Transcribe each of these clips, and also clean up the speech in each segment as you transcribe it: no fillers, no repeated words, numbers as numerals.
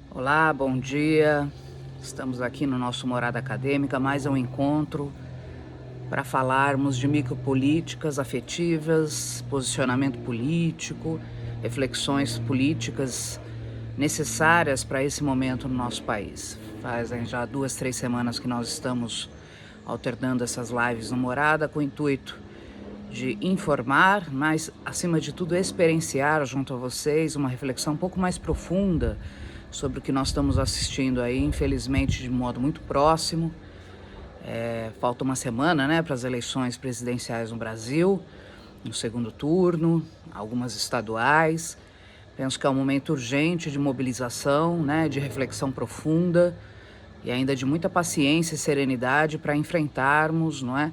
Olá, bom dia. Estamos aqui no nosso Morada Acadêmica, mais um encontro para falarmos de micropolíticas afetivas, posicionamento político, reflexões políticas necessárias para esse momento no nosso país. Fazem já 2, 3 semanas que nós estamos alternando essas lives no Morada com o intuito de informar, mas acima de tudo experienciar junto a vocês uma reflexão um pouco mais profunda sobre o que nós estamos assistindo aí, infelizmente de modo muito próximo. Falta uma semana, né, para as eleições presidenciais no Brasil, no segundo turno, algumas estaduais. Penso que é um momento urgente de mobilização, né, de reflexão profunda e ainda de muita paciência e serenidade para enfrentarmos, não é,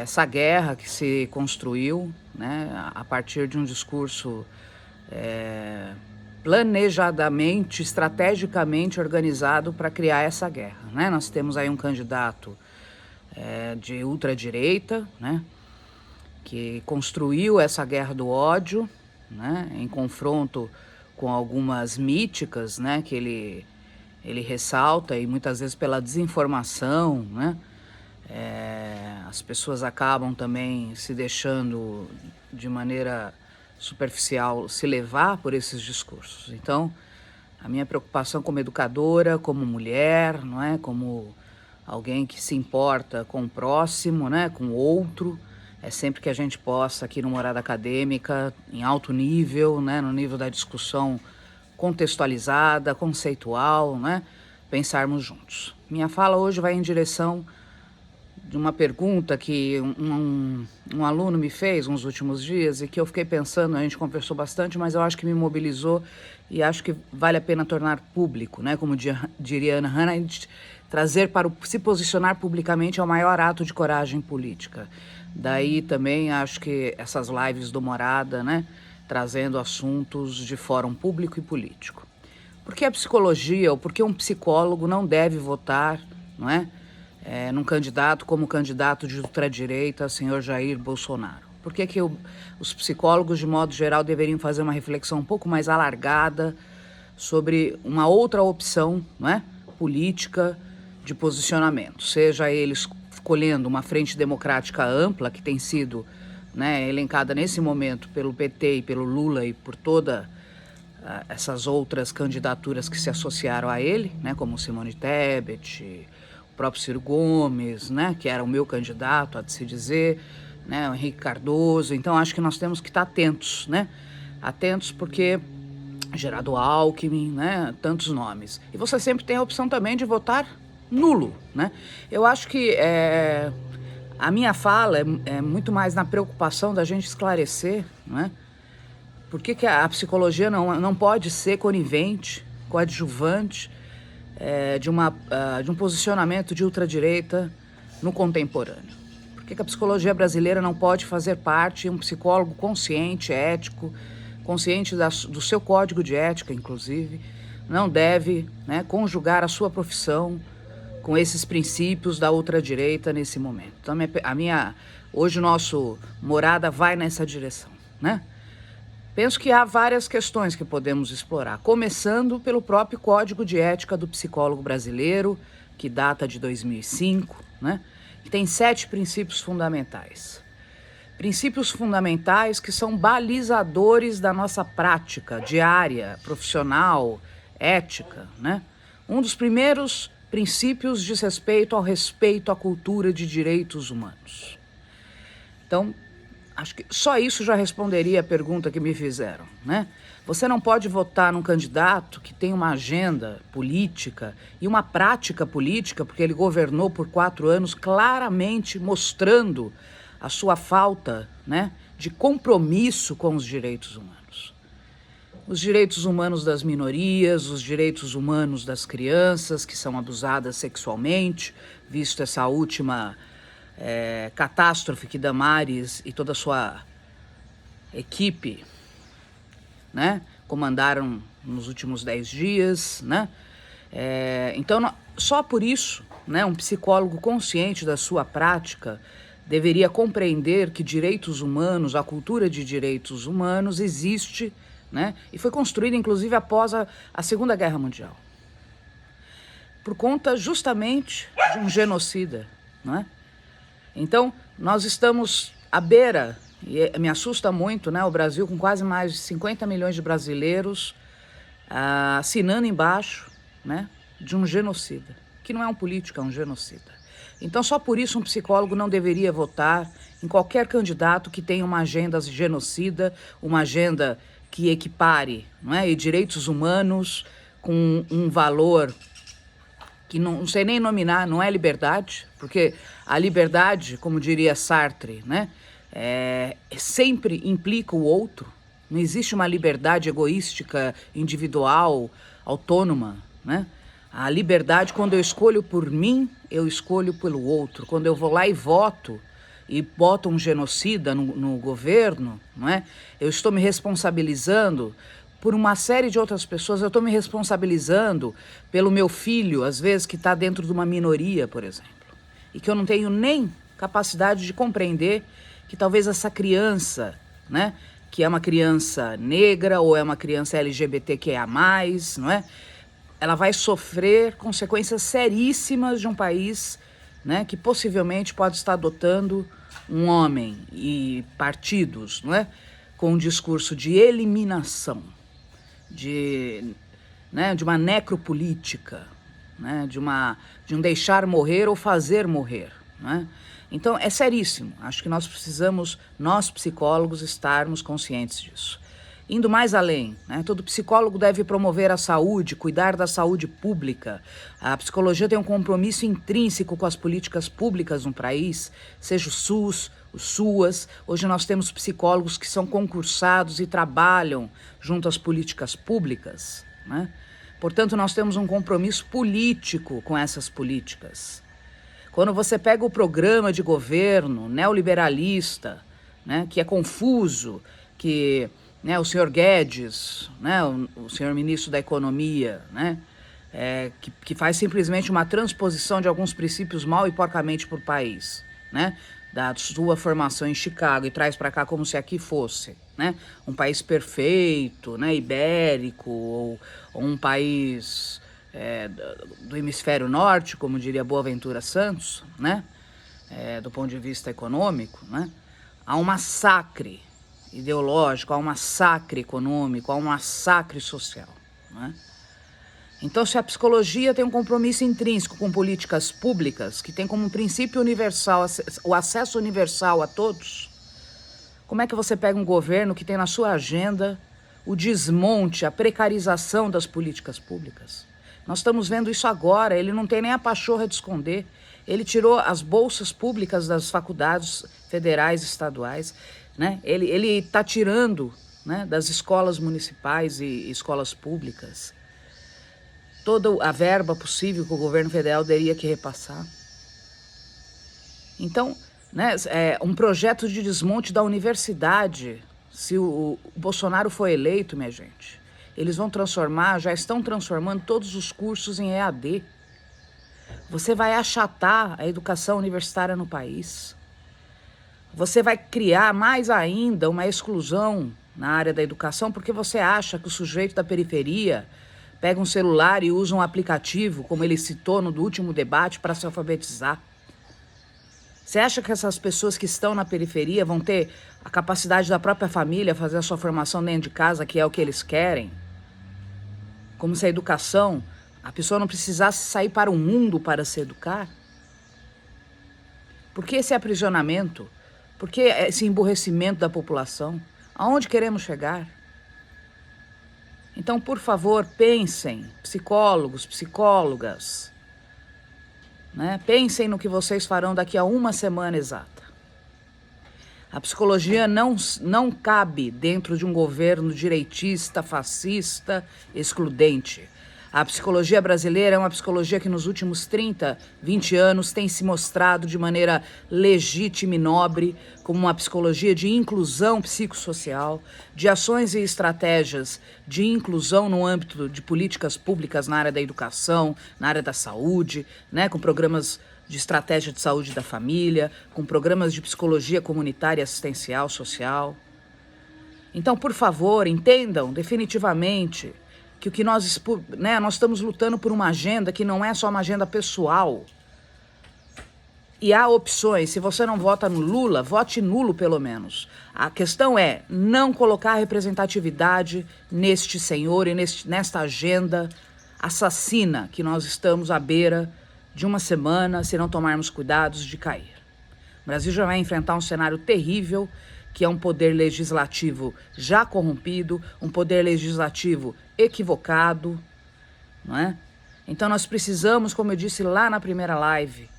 essa guerra que se construiu, né, a partir de um discurso planejadamente, estrategicamente organizado para criar essa guerra, né? Nós temos aí um candidato de ultradireita, né, que construiu essa guerra do ódio, né, em confronto com algumas míticas, né, que ele ressalta, e muitas vezes pela desinformação, né, as pessoas acabam também se deixando de maneira superficial se levar por esses discursos. Então, a minha preocupação como educadora, como mulher, não é, como alguém que se importa com o próximo, né, com o outro, é sempre que a gente possa aqui no Morada Acadêmica, em alto nível, né, no nível da discussão contextualizada, conceitual, né, pensarmos juntos. Minha fala hoje vai em direção de uma pergunta que um aluno me fez nos últimos dias e que eu fiquei pensando, a gente conversou bastante, mas eu acho que me mobilizou e acho que vale a pena tornar público, né? Como diria Ana Hannah, trazer para se posicionar publicamente é o maior ato de coragem política. Daí também acho que essas lives do Morada, né? Trazendo assuntos de fórum público e político. Por que a psicologia ou por que um psicólogo não deve votar, não é? Num candidato como candidato de ultradireita, senhor Jair Bolsonaro? Por que os psicólogos, de modo geral, deveriam fazer uma reflexão um pouco mais alargada sobre uma outra opção, não é, política de posicionamento? Seja eles escolhendo uma frente democrática ampla, que tem sido, né, elencada nesse momento pelo PT e pelo Lula e por toda essas outras candidaturas que se associaram a ele, né, como Simone Tebet, o próprio Ciro Gomes, né, que era o meu candidato, há de se dizer, né, o Henrique Cardoso. Então acho que nós temos que estar atentos, né, atentos porque Geraldo Alckmin, né, tantos nomes. E você sempre tem a opção também de votar nulo, né. Eu acho que a minha fala é muito mais na preocupação da gente esclarecer, né, por que a psicologia não pode ser conivente, coadjuvante, de um posicionamento de ultradireita no contemporâneo? Por que a psicologia brasileira não pode fazer parte, um psicólogo consciente, ético, consciente do seu código de ética, inclusive, não deve, né, conjugar a sua profissão com esses princípios da ultradireita nesse momento? Então, hoje o nosso Morada vai nessa direção, né? Penso que há várias questões que podemos explorar, começando pelo próprio Código de Ética do Psicólogo Brasileiro, que data de 2005, né? E tem 7 princípios fundamentais. Princípios fundamentais que são balizadores da nossa prática diária, profissional, ética, né? Um dos primeiros princípios diz respeito à cultura de direitos humanos. Então, acho que só isso já responderia a pergunta que me fizeram, né? Você não pode votar num candidato que tem uma agenda política e uma prática política, porque ele governou por 4 anos, claramente mostrando a sua falta, né, de compromisso com os direitos humanos. Os direitos humanos das minorias, os direitos humanos das crianças que são abusadas sexualmente, visto essa última catástrofe que Damares e toda a sua equipe, né, comandaram nos últimos 10 dias, né? Então, só por isso, né, um psicólogo consciente da sua prática deveria compreender que direitos humanos, a cultura de direitos humanos existe, né? E foi construída, inclusive, após a Segunda Guerra Mundial. Por conta, justamente, de um genocida, não é? Então, nós estamos à beira, e me assusta muito, né? O Brasil com quase mais de 50 milhões de brasileiros assinando embaixo, né? De um genocida, que não é um político, é um genocida. Então, só por isso um psicólogo não deveria votar em qualquer candidato que tenha uma agenda genocida, uma agenda que equipare, não é? E direitos humanos com um valor que não sei nem nominar, não é liberdade, porque a liberdade, como diria Sartre, né, sempre implica o outro. Não existe uma liberdade egoística, individual, autônoma, né? A liberdade, quando eu escolho por mim, eu escolho pelo outro. Quando eu vou lá e voto, e boto um genocida no governo, não é? Eu estou me responsabilizando por uma série de outras pessoas. Eu estou me responsabilizando pelo meu filho, às vezes, que está dentro de uma minoria, por exemplo, e que eu não tenho nem capacidade de compreender que talvez essa criança, né, que é uma criança negra ou é uma criança LGBTQIA+, não é? Ela vai sofrer consequências seríssimas de um país, né, que possivelmente pode estar adotando um homem e partidos, não é, com um discurso de eliminação, né, de uma necropolítica, né, de um deixar morrer ou fazer morrer, né? Então é seríssimo. Acho que nós precisamos, nós psicólogos, estarmos conscientes disso. Indo mais além, né, todo psicólogo deve promover a saúde, cuidar da saúde pública. A psicologia tem um compromisso intrínseco com as políticas públicas no país, seja o SUS, o SUAS. Hoje nós temos psicólogos que são concursados e trabalham junto às políticas públicas, né? Portanto, nós temos um compromisso político com essas políticas. Quando você pega o programa de governo neoliberalista, né, que é confuso, que, né, o senhor Guedes, né, o senhor ministro da Economia, né, que faz simplesmente uma transposição de alguns princípios mal e porcamente por país, né, da sua formação em Chicago e traz para cá como se aqui fosse, né, um país perfeito, né, ibérico, ou um país do hemisfério norte, como diria Boaventura Santos, né, do ponto de vista econômico, né, há um massacre ideológico, há um massacre econômico, há um massacre social, né? Então, se a psicologia tem um compromisso intrínseco com políticas públicas, que tem como princípio universal o acesso universal a todos, como é que você pega um governo que tem na sua agenda o desmonte, a precarização das políticas públicas? Nós estamos vendo isso agora. Ele não tem nem a pachorra de esconder. Ele tirou as bolsas públicas das faculdades federais e estaduais, né? Ele está tirando, né, das escolas municipais e escolas públicas toda a verba possível que o governo federal teria que repassar. Então, né, um projeto de desmonte da universidade, se o Bolsonaro for eleito, minha gente, eles vão transformar, já estão transformando todos os cursos em EAD. Você vai achatar a educação universitária no país. Você vai criar mais ainda uma exclusão na área da educação, porque você acha que o sujeito da periferia pega um celular e usa um aplicativo, como ele citou no último debate, para se alfabetizar. Você acha que essas pessoas que estão na periferia vão ter a capacidade da própria família fazer a sua formação dentro de casa, que é o que eles querem? Como se a educação, a pessoa não precisasse sair para o mundo para se educar? Por que esse aprisionamento? Por que esse emburrecimento da população? Aonde queremos chegar? Então, por favor, pensem, psicólogos, psicólogas, né? Pensem no que vocês farão daqui a uma semana exata. A psicologia não cabe dentro de um governo direitista, fascista, excludente. A psicologia brasileira é uma psicologia que nos últimos 30, 20 anos tem se mostrado de maneira legítima e nobre como uma psicologia de inclusão psicossocial, de ações e estratégias de inclusão no âmbito de políticas públicas na área da educação, na área da saúde, né, com programas de estratégia de saúde da família, com programas de psicologia comunitária, assistencial, social. Então, por favor, entendam definitivamente que o que nós estamos lutando por uma agenda que não é só uma agenda pessoal. E há opções. Se você não vota no Lula, vote nulo pelo menos. A questão é não colocar representatividade neste senhor e nesta agenda assassina que nós estamos à beira de uma semana, se não tomarmos cuidados, de cair. O Brasil já vai enfrentar um cenário terrível, que é um poder legislativo já corrompido, um poder legislativo equivocado, não é? Então nós precisamos, como eu disse lá na primeira live,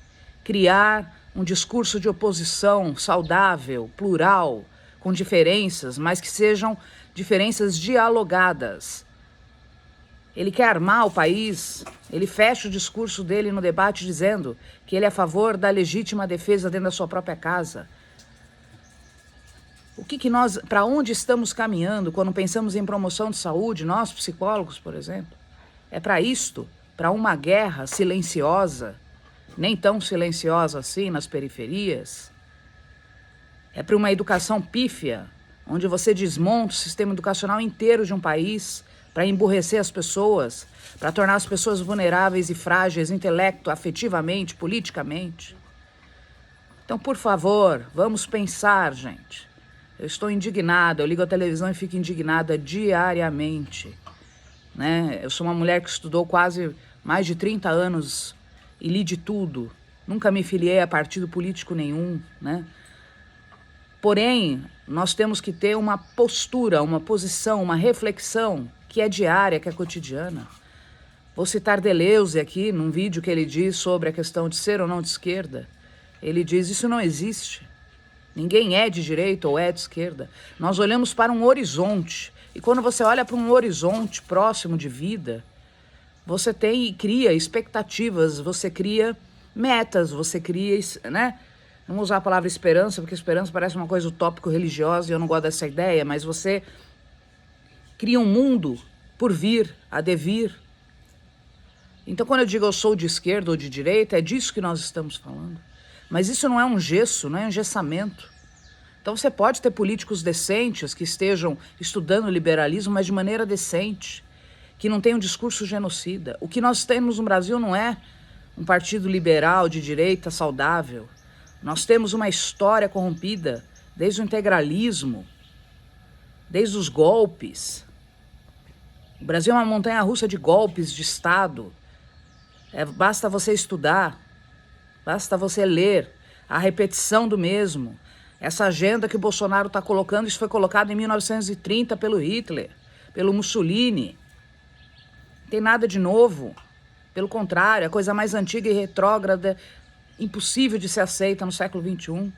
criar um discurso de oposição saudável, plural, com diferenças, mas que sejam diferenças dialogadas. Ele quer armar o país, ele fecha o discurso dele no debate dizendo que ele é a favor da legítima defesa dentro da sua própria casa. Para onde estamos caminhando quando pensamos em promoção de saúde, nós psicólogos, por exemplo? É para isto, para uma guerra silenciosa, nem tão silenciosa assim nas periferias. É para uma educação pífia, onde você desmonta o sistema educacional inteiro de um país para emburrecer as pessoas, para tornar as pessoas vulneráveis e frágeis, intelecto, afetivamente, politicamente. Então, por favor, vamos pensar, gente. Eu estou indignada, eu ligo a televisão e fico indignada diariamente, né? Eu sou uma mulher que estudou quase mais de 30 anos e li de tudo. Nunca me filiei a partido político nenhum, né? Porém, nós temos que ter uma postura, uma posição, uma reflexão que é diária, que é cotidiana. Vou citar Deleuze aqui, num vídeo que ele diz sobre a questão de ser ou não de esquerda. Ele diz, isso não existe. Ninguém é de direita ou é de esquerda. Nós olhamos para um horizonte. E quando você olha para um horizonte próximo de vida, você cria expectativas, você cria metas, você cria, né? Não vou usar a palavra esperança, porque esperança parece uma coisa utópico-religiosa e eu não gosto dessa ideia, mas você cria um mundo por vir, a devir. Então, quando eu digo eu sou de esquerda ou de direita, é disso que nós estamos falando. Mas isso não é um gesso, não é um engessamento. Então você pode ter políticos decentes que estejam estudando liberalismo, mas de maneira decente, que não tenham um discurso genocida. O que nós temos no Brasil não é um partido liberal de direita saudável. Nós temos uma história corrompida, desde o integralismo, desde os golpes. O Brasil é uma montanha-russa de golpes de Estado. Basta você estudar. Basta você ler a repetição do mesmo. Essa agenda que o Bolsonaro está colocando, isso foi colocado em 1930 pelo Hitler, pelo Mussolini. Não tem nada de novo. Pelo contrário, é a coisa mais antiga e retrógrada, impossível de ser aceita no século XXI.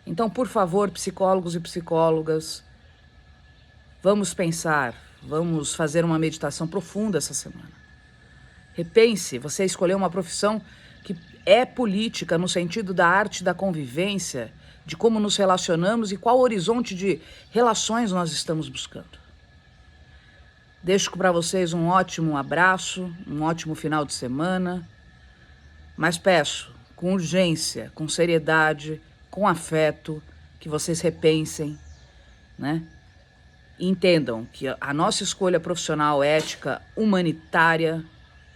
Então, por favor, psicólogos e psicólogas, vamos pensar, vamos fazer uma meditação profunda essa semana. Repense, você escolheu uma profissão que é política no sentido da arte da convivência, de como nos relacionamos e qual horizonte de relações nós estamos buscando. Deixo para vocês um ótimo abraço, um ótimo final de semana, mas peço, com urgência, com seriedade, com afeto, que vocês repensem, né? E entendam que a nossa escolha profissional, ética, humanitária,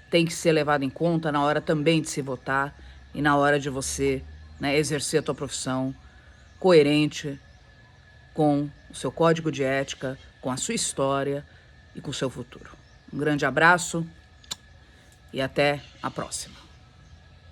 tem que ser levado em conta na hora também de se votar e na hora de você, né, exercer a tua profissão coerente com o seu código de ética, com a sua história e com o seu futuro. Um grande abraço e até a próxima.